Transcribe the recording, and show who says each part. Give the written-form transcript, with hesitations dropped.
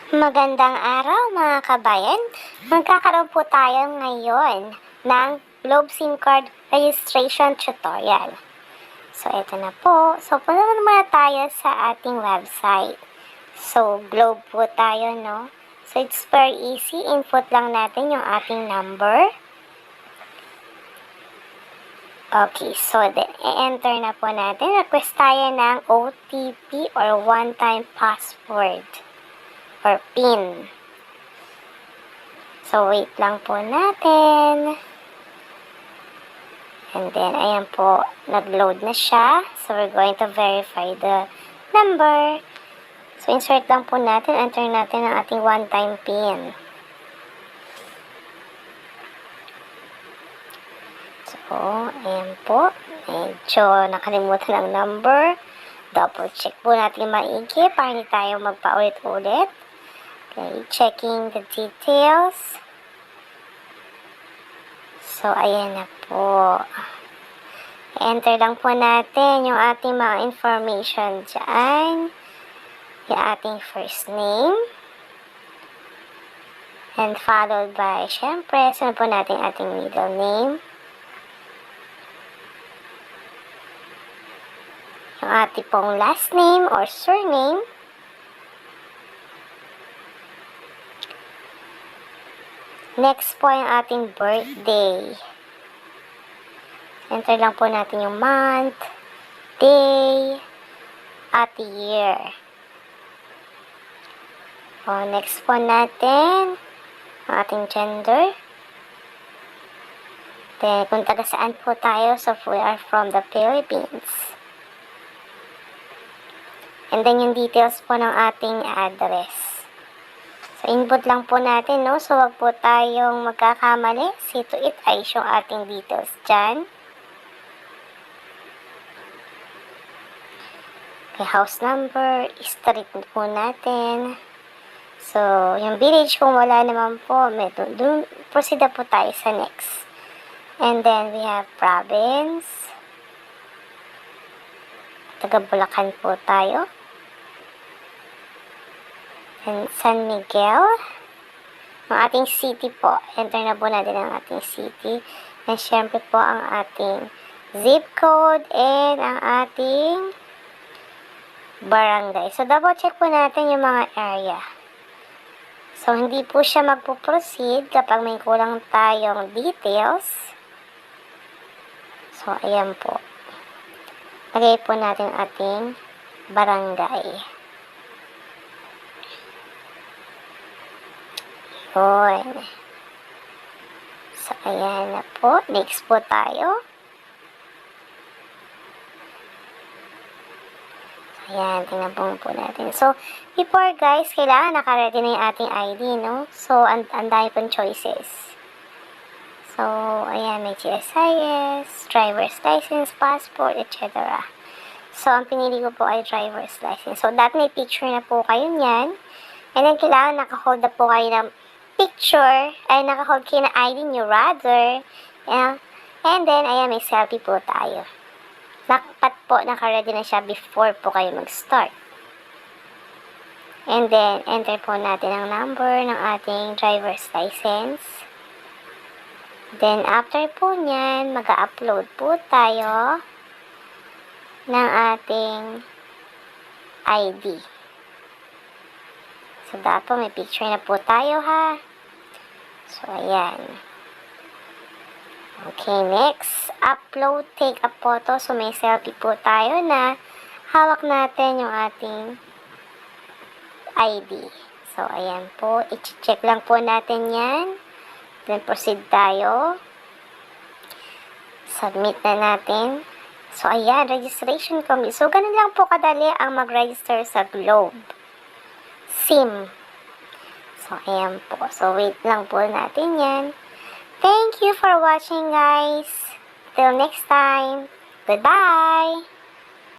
Speaker 1: Magandang araw mga kabayan. Magkakaroon po tayo ngayon ng Globe SIM card registration tutorial. So, ito na po. So, punta muna tayo sa ating website. So, Globe po tayo, no? So, it's very easy. Input lang natin yung ating number. Okay, so i-enter na po natin. Request tayo ng OTP or one-time password or PIN. So, wait lang po natin. And then, ayan po, nag-load na siya. So, we're going to verify the number. So, insert lang po natin, enter natin ang ating one-time PIN. So, ayan po. Medyo nakalimutan ang number. Double check po natin maigi para hindi tayo magpaulit-ulit. Okay, checking the details. So, ayan na po. Enter lang po natin yung ating mga information dyan. Yung ating first name. And followed by, syempre, sunod po natin ating middle name. Yung ating pong last name or surname. Next po yung ating birthday. Enter lang po natin yung month, day, at year. Next po natin ang ating gender. Then, kung taga saan po tayo, so we are from the Philippines. And then, yung details po ng ating address. So, input lang po natin, no? So, wag po tayong magkakamali. See to it, ayos yung ating details dyan. Okay, house number, street po natin. So, yung village, kung wala naman po, doon, proceed na po tayo sa next. And then, we have province. Taga Bulacan po tayo. And San Miguel. Ang ating city po. Enter na po natin ang ating city. And syempre po ang ating zip code and ang ating barangay. So, double check po natin yung mga area. So, hindi po siya magpo-proceed kapag may kulang tayong details. So, ayan po. Lagay po natin ating barangay. Yun. So, ayan na po. Next po tayo. Ayan, tingnan po natin. So, before guys, kailangan naka-ready na yung ating ID, no? So, ang dami pong choices. So, ayan, may GSIS, driver's license, passport, etc. So, ang pinili ko po ay driver's license. So, dati may picture na po kayo niyan. And then, kailangan naka-hold na po kayo ng picture, ay naka-hold kayo ng ID nyo rather. And then, ayan, may selfie po tayo. Dapat po, naka-ready na siya before po kayo mag-start. And then, enter po natin ang number ng ating driver's license. Then, after po nyan, mag-upload po tayo ng ating ID. So, dapat may picture na po tayo, ha? So, ayan. Okay, next. Upload, take a photo. So, may selfie po tayo na hawak natin yung ating ID. So, ayan po. I-check lang po natin yan. Then, proceed tayo. Submit na natin. So, ayan. Registration complete. So, ganun lang po kadali ang mag-register sa Globe SIM. So, ayan po. So, wait lang po natin yan. Thank you for watching, guys. Till next time. Goodbye!